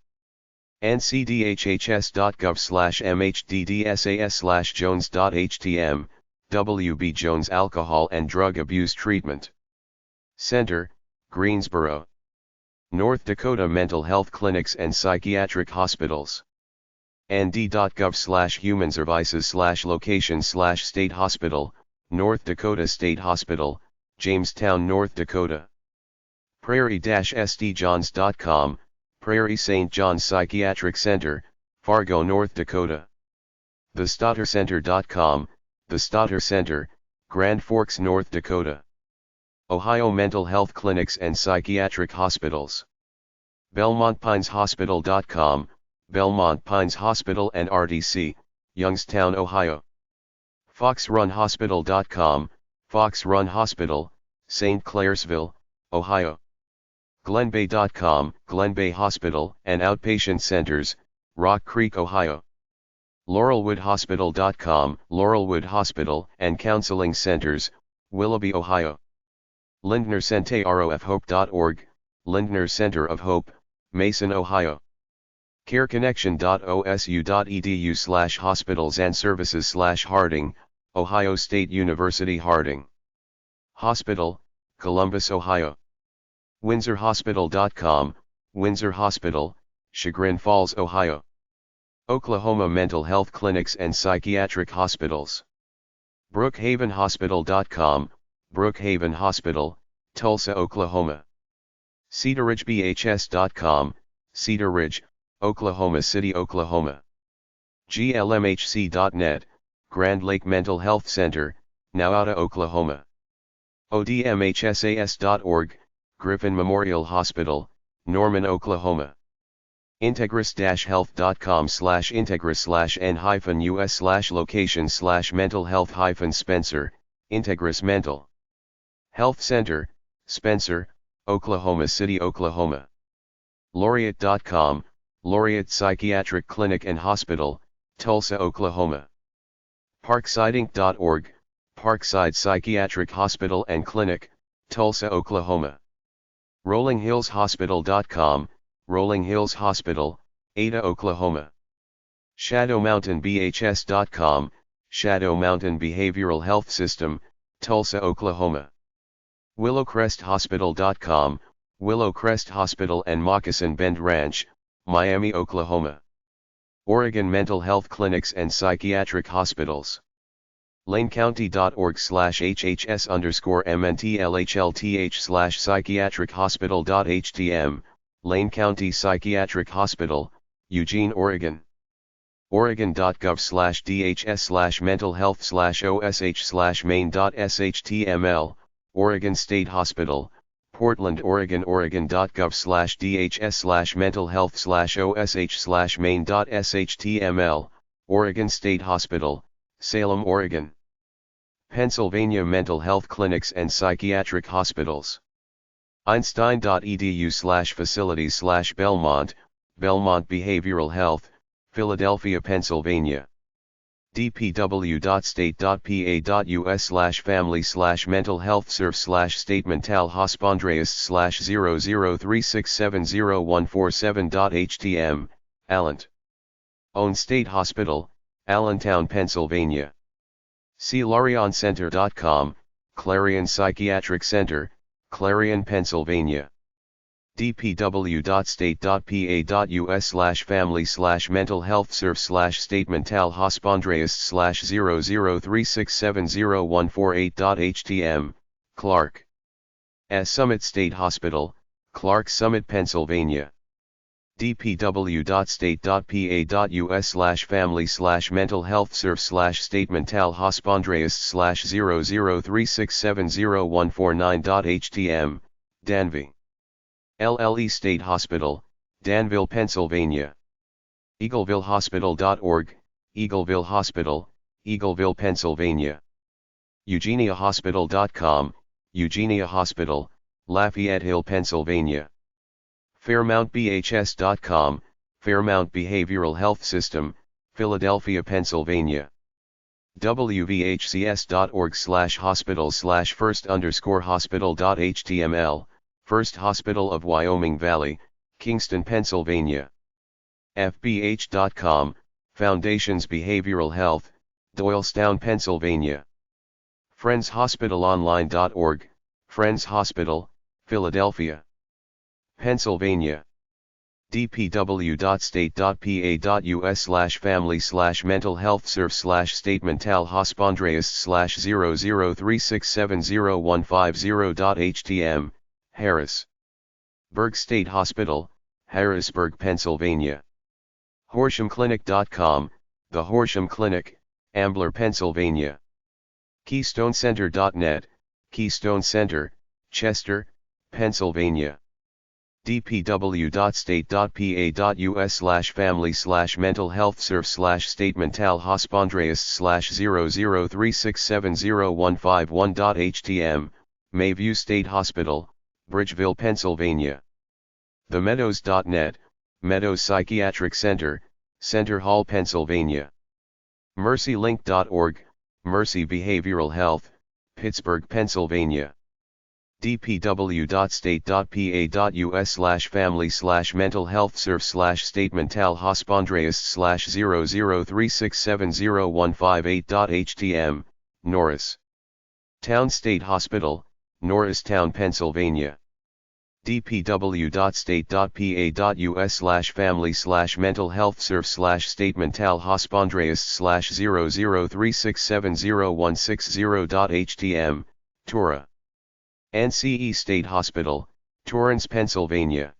ncdhhs.gov/mhddsas/jones.htm, W.B. Jones Alcohol and Drug Abuse Treatment Center, Greensboro. North Dakota Mental Health Clinics and Psychiatric Hospitals. nd.gov/human services/location/state hospital, North Dakota State Hospital, Jamestown, North Dakota. Prairie-stjohns.com, Prairie St. John's Psychiatric Center, Fargo, North Dakota. TheStotterCenter.com, The Stotter Center, Grand Forks, North Dakota. Ohio Mental Health Clinics and Psychiatric Hospitals. BelmontPinesHospital.com, Belmont Pines Hospital and RDC, Youngstown, Ohio. FoxRunHospital.com, Fox Run Hospital, St. Clairsville, Ohio. GlenBay.com, Glenbay Hospital and Outpatient Centers, Rock Creek, Ohio. LaurelwoodHospital.com, Laurelwood Hospital and Counseling Centers, Willoughby, Ohio. LindnerCenterofHope.org, Lindner Center of Hope, Mason, Ohio. CareConnection.osu.edu/hospitals and services/Harding, Ohio State University Harding Hospital, Columbus, Ohio. WindsorHospital.com, Windsor Hospital, Chagrin Falls, Ohio. Oklahoma Mental Health Clinics and Psychiatric Hospitals. BrookhavenHospital.com, Brookhaven Hospital, Tulsa, Oklahoma. CedarRidgeBHS.com, Cedar Ridge, Oklahoma City, Oklahoma. GLMHC.net, Grand Lake Mental Health Center, Nowata, Oklahoma. ODMHSAS.org, Griffin Memorial Hospital, Norman, Oklahoma. Integris-health.com/integris/n-us/location/mental health-Spencer, Integris Mental Health Center, Spencer, Oklahoma City, Oklahoma. Laureate.com, Laureate Psychiatric Clinic and Hospital, Tulsa, Oklahoma. Parksideinc.org, Parkside Psychiatric Hospital and Clinic, Tulsa, Oklahoma. RollingHillsHospital.com, Rolling Hills Hospital, Ada, Oklahoma. ShadowMountainBHS.com, Shadow Mountain Behavioral Health System, Tulsa, Oklahoma. WillowCrestHospital.com, Willowcrest Hospital and Moccasin Bend Ranch, Miami, Oklahoma. Oregon Mental Health Clinics and Psychiatric Hospitals. LaneCounty.org/HHS_MNTLHLTH/psychiatric-hospital.htm, Lane County Psychiatric Hospital, Eugene, Oregon. Oregon.gov/DHS/mental health/OSH/main.shtml, Oregon State Hospital, Portland, Oregon. Oregon.gov/DHS/mental health/OSH/main.shtml, Oregon State Hospital, Salem, Oregon. Pennsylvania Mental Health Clinics and Psychiatric Hospitals. Einstein.edu/facilities/Belmont, Belmont Behavioral Health, Philadelphia, Pennsylvania. dpw.state.pa.us/family/mental health serve/state mental hospandreist/003670147.htm, Allant. Own State Hospital, Allentown, Pennsylvania. CLarionCenter.com, Clarion Psychiatric Center, Clarion, Pennsylvania. dpw.state.pa.us/family/mental health serve/state mental hospandreist/003670148.htm, Clark. Summit State Hospital, Clark Summit, Pennsylvania. dpw.state.pa.us/family/mental health serve/state mental hospandreist/003670149.htm, Danville. LLE State Hospital, Danville, Pennsylvania. EaglevilleHospital.org, Eagleville Hospital, Eagleville, Pennsylvania. EugeniaHospital.com, Eugenia Hospital, Lafayette Hill, Pennsylvania. FairmountBHS.com, Fairmount Behavioral Health System, Philadelphia, Pennsylvania. WVHCS.org/hospital/first_hospital.html, First Hospital of Wyoming Valley, Kingston, Pennsylvania. FBH.com, Foundations Behavioral Health, Doylestown, Pennsylvania. FriendsHospitalOnline.org, Friends Hospital, Philadelphia, Pennsylvania. dpww.state.pa.us/family/mental-health-surf/statement-tal-hospondreas/003670150.htm, Harris. Burg State Hospital, Harrisburg, Pennsylvania. HorshamClinic.com, The Horsham Clinic, Ambler, Pennsylvania. KeystoneCenter.net, Keystone Center, Chester, Pennsylvania. dpw.state.pa.us/family/mental-health-surf/statement-tal-hospondreas/003670151.htm, Mayview State Hospital, Bridgeville, Pennsylvania. TheMeadows.net, Meadows Psychiatric Center, Center Hall, Pennsylvania. MercyLink.org, Mercy Behavioral Health, Pittsburgh, Pennsylvania. dpw.state.pa.us/family/mental-health-surf/statement-tal-hospondreas/003670158.htm, Norris Town State Hospital, Norristown, Pennsylvania. dpw.state.pa.us/family/mental-health-surf/statement-tal-hospondreas/003670160.htm, Tora NCE State Hospital, Torrance, Pennsylvania.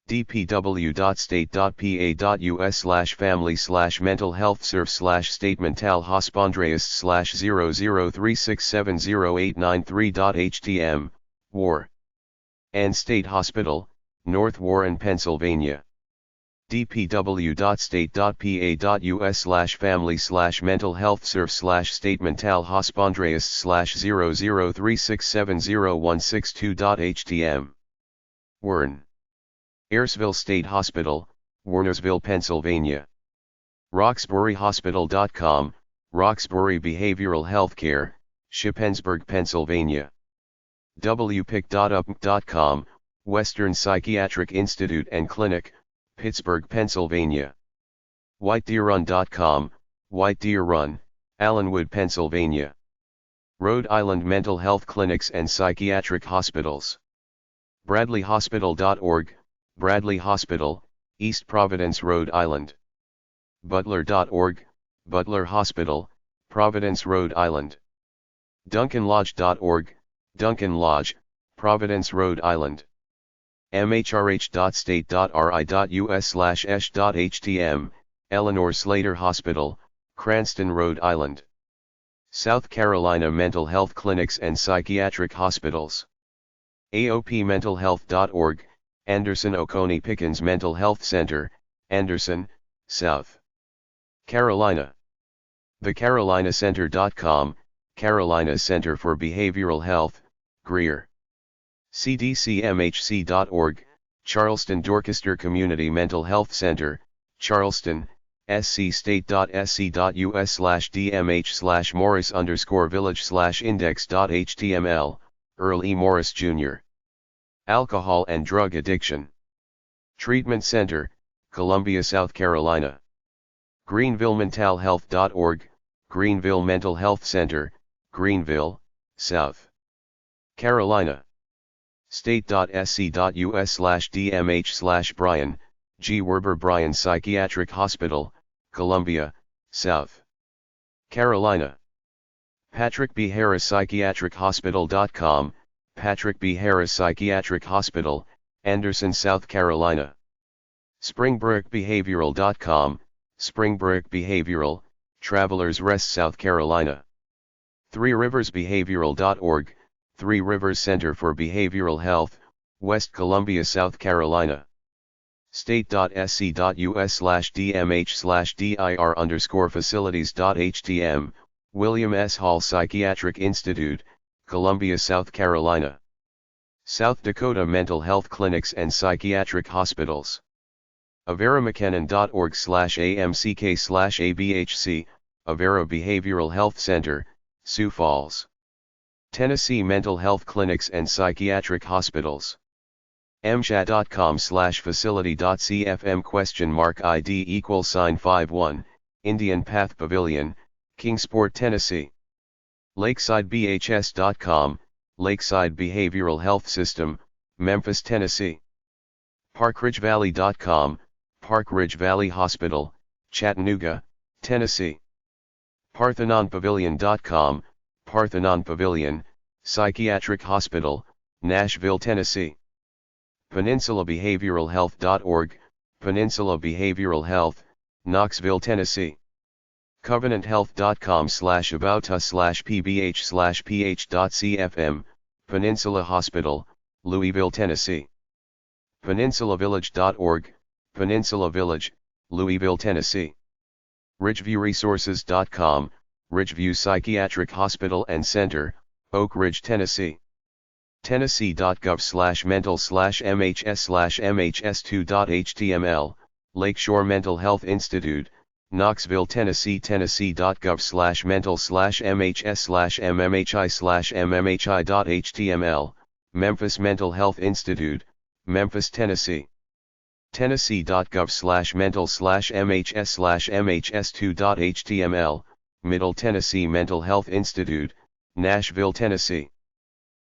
dpw.state.pa.us/family/mental-health-surf/statement-tal-hospondreas/003670893.htm, War and State Hospital, North Warren, Pennsylvania. dpw.state.pa.us/family/mental-health-surf/statement-tal-hospondreas/003670162.htm, Warren. Ayersville State Hospital, Warnersville, Pennsylvania. RoxburyHospital.com, Roxbury Behavioral Healthcare, Shippensburg, Pennsylvania. WPIC.UP.com, Western Psychiatric Institute and Clinic, Pittsburgh, Pennsylvania. WhiteDeerRun.com, White Deer Run, Allenwood, Pennsylvania. Rhode Island Mental Health Clinics and Psychiatric Hospitals. BradleyHospital.org, Bradley Hospital, East Providence, Rhode Island. Butler.org, Butler Hospital, Providence, Rhode Island. DuncanLodge.org, Duncan Lodge, Providence, Rhode Island. mhrh.state.ri.us/esh.htm, Eleanor Slater Hospital, Cranston, Rhode Island. South Carolina Mental Health Clinics and Psychiatric Hospitals. AOPmentalhealth.org, Anderson Oconee Pickens Mental Health Center, Anderson, South Carolina. TheCarolinaCenter.com, Carolina Center for Behavioral Health, Greer. CDCMHC.org, Charleston Dorchester Community Mental Health Center, Charleston, scstate.sc.us/dmh/morris_village/index.html, Earl E. Morris Jr. Alcohol and Drug Addiction Treatment Center, Columbia, South Carolina. GreenvilleMentalHealth.org, Greenville Mental Health Center, Greenville, South Carolina. State.sc.us/dmh/Bryan, G. Werber Bryan Psychiatric Hospital, Columbia, South Carolina. Patrick B. Harris Psychiatric Hospital.com, Patrick B. Harris Psychiatric Hospital, Anderson, South Carolina. Springbrook.Behavioral.com, Springbrook Behavioral, Travelers Rest, South Carolina. Three Rivers Behavioral.org, Three Rivers Center for Behavioral Health, West Columbia, South Carolina. State.sc.us/dmh/dir_facilities.htm, William S. Hall Psychiatric Institute, Columbia, South Carolina. South Dakota Mental Health Clinics and Psychiatric Hospitals. AveraMcKinnon.org/amck/abhc, Avera Behavioral Health Center, Sioux Falls, Tennessee Mental Health Clinics and Psychiatric Hospitals. msha.com/facility.cfm?ID =51, Indian Path Pavilion, Kingsport, Tennessee. LakesideBHS.com, Lakeside Behavioral Health System, Memphis, Tennessee. ParkRidgeValley.com, Park Ridge Valley Hospital, Chattanooga, Tennessee. ParthenonPavilion.com, Parthenon Pavilion, Psychiatric Hospital, Nashville, Tennessee. PeninsulaBehavioralHealth.org, Peninsula Behavioral Health, Knoxville, Tennessee. CovenantHealth.com/aboutus/pbh/ph.cfm, Peninsula Hospital, Louisville, Tennessee. PeninsulaVillage.org, Peninsula Village, Louisville, Tennessee. RidgeviewResources.com, Ridgeview Psychiatric Hospital and Center, Oak Ridge, Tennessee. Tennessee.gov/mental/mhs/mhs2.html, Lakeshore Mental Health Institute, Knoxville, Tennessee. Tennessee.gov/mental/mhs/mmhi/mmhi.html, Memphis Mental Health Institute, Memphis, Tennessee. Tennessee.gov/mental/mhs/mhs2.html, Middle Tennessee Mental Health Institute, Nashville, Tennessee.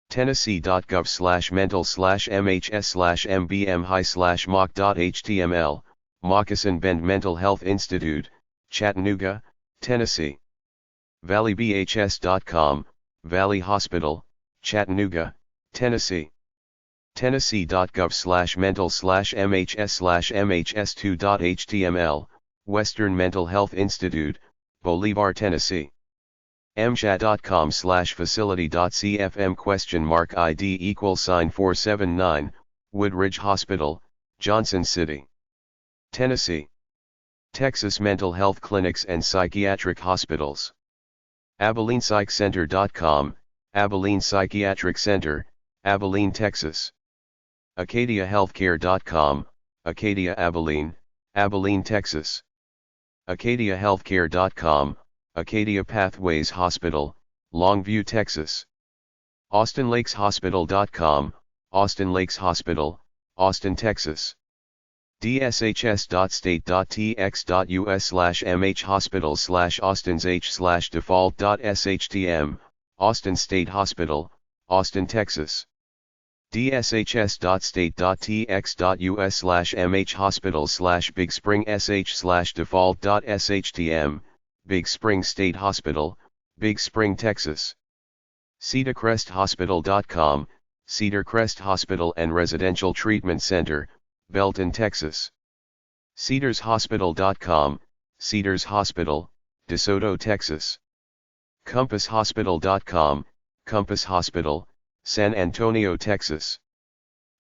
Tennessee.gov/mental/mhs/mbmhi/mock.html, Moccasin Bend Mental Health Institute, Chattanooga, Tennessee. ValleyBHS.com, Valley Hospital, Chattanooga, Tennessee. Tennessee.gov/mental/mhs/mhs2.html, Western Mental Health Institute, Bolivar, Tennessee. msha.com/facility.cfm?ID =479, Woodridge Hospital, Johnson City, Tennessee. Texas Mental Health Clinics and Psychiatric Hospitals. AbilenePsychCenter.com, Abilene Psychiatric Center, Abilene, Texas. AcadiaHealthcare.com, Acadia Abilene, Abilene, Texas. AcadiaHealthcare.com, Acadia Pathways Hospital, Longview, Texas. AustinLakesHospital.com, Austin Lakes Hospital, Austin, Texas. dshs.state.tx.us/mhhospitals/austinsH/default.shtm, Austin State Hospital, Austin, Texas. dshs.state.tx.us/mhhospitals/Big Spring sh/default.shtm, Big Spring State Hospital, Big Spring, Texas. CedarCrestHospital.com, Cedar Crest Hospital and Residential Treatment Center, Belton, Texas. CedarsHospital.com, Cedars Hospital, DeSoto, Texas. CompassHospital.com, Compass Hospital, San Antonio, Texas.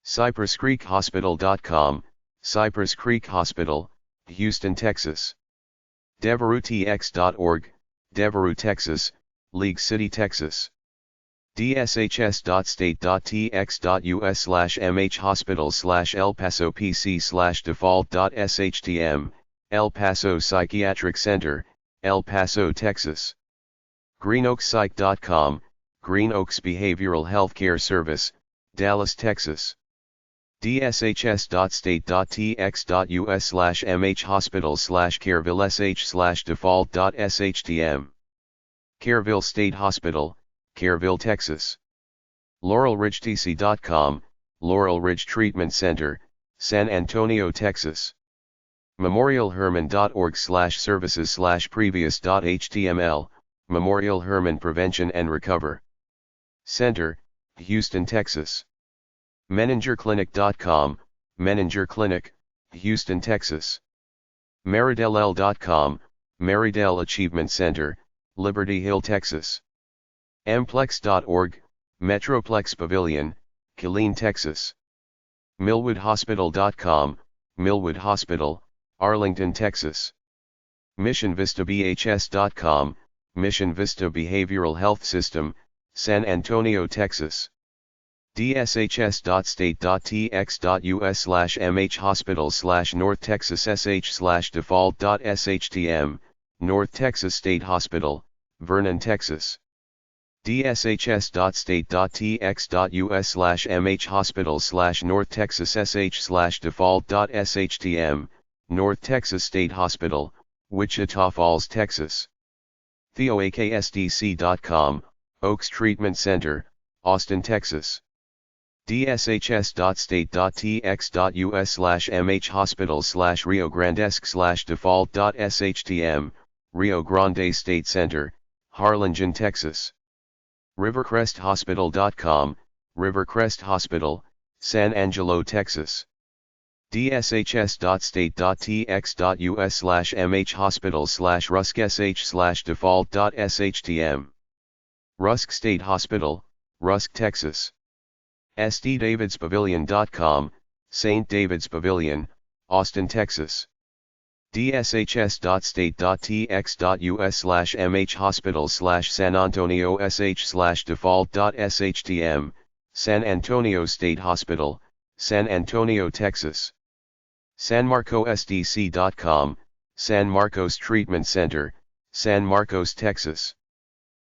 CypressCreekHospital.com, Cypress Creek Hospital, Houston, Texas. DevereauxTX.org, Devereux, Texas, League City, Texas. dshs.state.tx.us/mhhospitals/El Paso PC/default.shtm, El Paso Psychiatric Center, El Paso, Texas. GreenOaksPsych.com, Green Oaks Behavioral Healthcare Service, Dallas, Texas. dshs.state.tx.us/mhhospitals/Careville/sh/default.shtm. Careville State Hospital, Careville, Texas. LaurelRidgeTC.com, Laurel Ridge Treatment Center, San Antonio, Texas. memorialhermann.org/services/previous.html, Memorial Hermann Prevention and Recover Center, Houston, Texas. Menningerclinic.com, Menninger Clinic, Houston, Texas. Meridell.com, Meridell Achievement Center, Liberty Hill, Texas. Mplex.org, Metroplex Pavilion, Killeen, Texas. Millwoodhospital.com, Millwood Hospital, Arlington, Texas. MissionVistaBHS.com, Mission Vista Behavioral Health System, San Antonio, Texas. dshs.state.tx.us/mhhospitals/North Texas sh/default.shtm, North Texas State Hospital, Vernon, Texas. dshs.state.tx.us/mhhospitals/North Texas sh/default.shtm, North Texas State Hospital, Wichita Falls, Texas. Theagapecenter.com, Oaks Treatment Center, Austin, Texas. dshs.state.tx.us/mh-hospitals/Rio Grandesque/default.shtm, Rio Grande State Center, Harlingen, Texas. Rivercresthospital.com, Rivercrest Hospital, San Angelo, Texas. dshs.state.tx.us/mh-hospitals/rusksh/default.shtm. Rusk State Hospital, Rusk, Texas. stdavidspavilion.com, St. David's Pavilion, Austin, Texas. dshs.state.tx.us/mh-hospitals/San Antonio sh/default.shtm, San Antonio State Hospital, San Antonio, Texas. sanmarcosdc.com, San Marcos Treatment Center, San Marcos, Texas.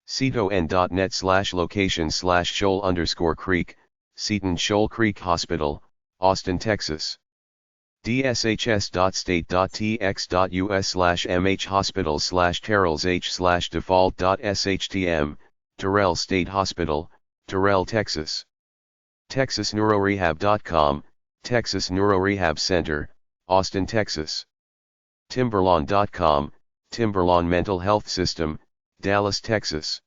seton.net/location/shoal_creek, Seton Shoal Creek Hospital, Austin, Texas. dshs.state.tx.us/mh-hospitals/Terrells h/default.shtm, Terrell State Hospital, Terrell, Texas. texasneurorehab.com, Texas Neurorehab Center, Austin, Texas. timberlawn.com, Timberlawn Mental Health System, Dallas, Texas.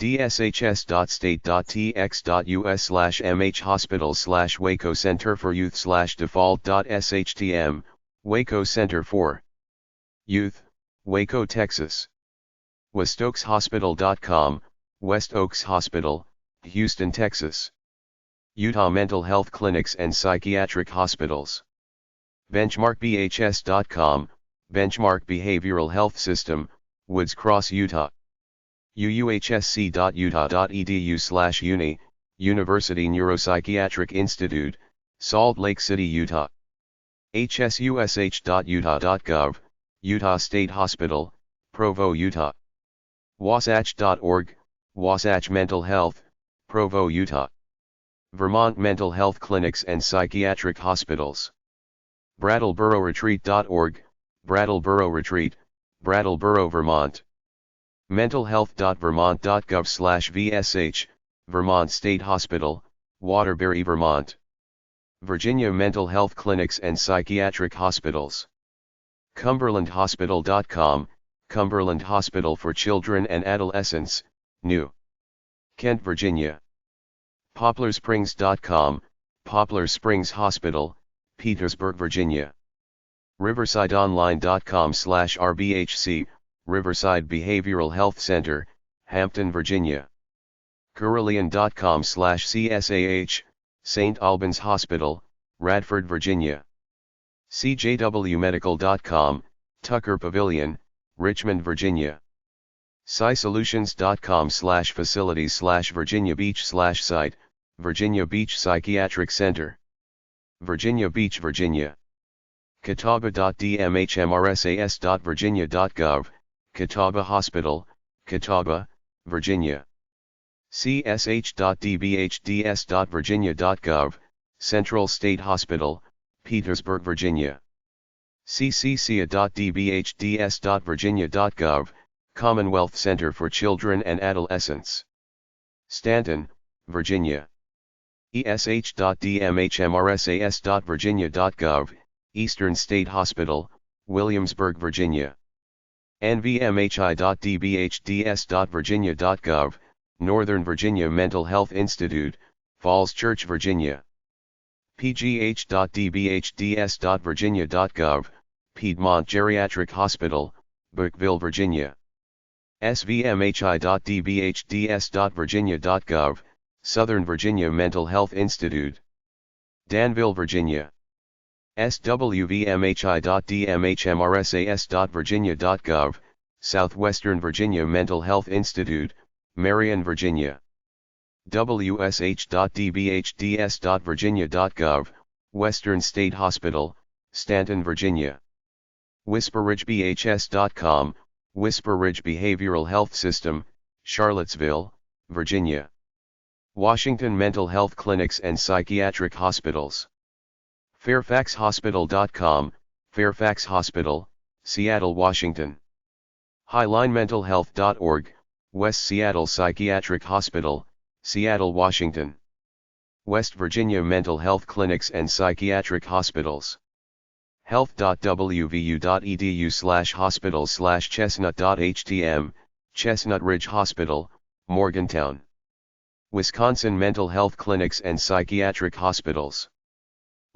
dshs.state.tx.us/mh-hospitals/Waco Center for Youth/default.shtm, Waco Center for Youth, Waco, Texas. westoakshospital.com, West Oaks Hospital, Houston, Texas. Utah Mental Health Clinics and Psychiatric Hospitals. benchmarkbhs.com, Benchmark Behavioral Health System, Woods Cross, Utah. uuhsc.utah.edu/uni, University Neuropsychiatric Institute, Salt Lake City, Utah. hsush.utah.gov, Utah State Hospital, Provo, Utah. wasatch.org, Wasatch Mental Health, Provo, Utah. Vermont Mental Health Clinics and Psychiatric Hospitals. brattlebororetreat.org, Brattleboro Retreat, Brattleboro, Vermont. mentalhealth.vermont.gov/vsh, Vermont State Hospital, Waterbury, Vermont. Virginia Mental Health Clinics and Psychiatric Hospitals. cumberlandhospital.com, Cumberland Hospital for Children and Adolescents, New Kent, Virginia. poplarsprings.com, Poplar Springs Hospital, Petersburg, Virginia. riversideonline.com/rbhc, Riverside Behavioral Health Center, Hampton, Virginia. Carilion.com/csah, St. Albans Hospital, Radford, Virginia. cjwmedical.com, Tucker Pavilion, Richmond, Virginia. scysolutions.com/facilities/Virginia Beach/site, Virginia Beach Psychiatric Center, Virginia Beach, Virginia. catawba.dmhmrsas.virginia.gov, Catawba Hospital, Catawba, Virginia. csh.dbhds.virginia.gov, Central State Hospital, Petersburg, Virginia. cccia.dbhds.virginia.gov, Commonwealth Center for Children and Adolescents, Stanton, Virginia. esh.dmhmrsas.virginia.gov, Eastern State Hospital, Williamsburg, Virginia. nvmhi.dbhds.virginia.gov, Northern Virginia Mental Health Institute, Falls Church, Virginia. pgh.dbhds.virginia.gov, Piedmont Geriatric Hospital, Burkeville, Virginia. svmhi.dbhds.virginia.gov, Southern Virginia Mental Health Institute, Danville, Virginia. swvmhi.dmhmrsas.virginia.gov, Southwestern Virginia Mental Health Institute, Marion, Virginia. wsh.dbhds.virginia.gov, Western State Hospital, Stanton, Virginia. whisperridgebhs.com, Whisper Ridge Behavioral Health System, Charlottesville, Virginia. Washington Mental Health Clinics and Psychiatric Hospitals. fairfaxhospital.com, Fairfax Hospital, Seattle, Washington. highlinementalhealth.org, West Seattle Psychiatric Hospital, Seattle, Washington. West Virginia Mental Health Clinics and Psychiatric Hospitals. health.wvu.edu/hospitals/chestnut.htm, Chestnut Ridge Hospital, Morgantown. Wisconsin Mental Health Clinics and Psychiatric Hospitals.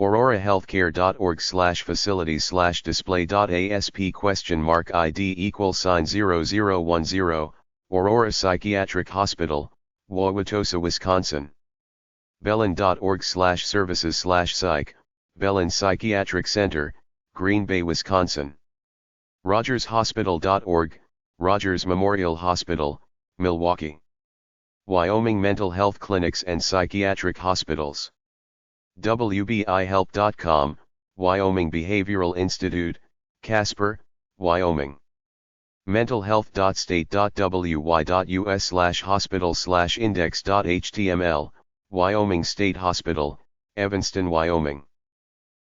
aurorahealthcare.org/facilities/display.asp?ID=0010, Aurora Psychiatric Hospital, Wauwatosa, Wisconsin. Bellin.org/services/psych, Bellin Psychiatric Center, Green Bay, Wisconsin. RogersHospital.org, Rogers Memorial Hospital, Milwaukee. Wyoming Mental Health Clinics and Psychiatric Hospitals. WBIHelp.com, Wyoming Behavioral Institute, Casper, Wyoming. mentalhealth.state.wy.us/hospital/index.html, Wyoming State Hospital, Evanston, Wyoming.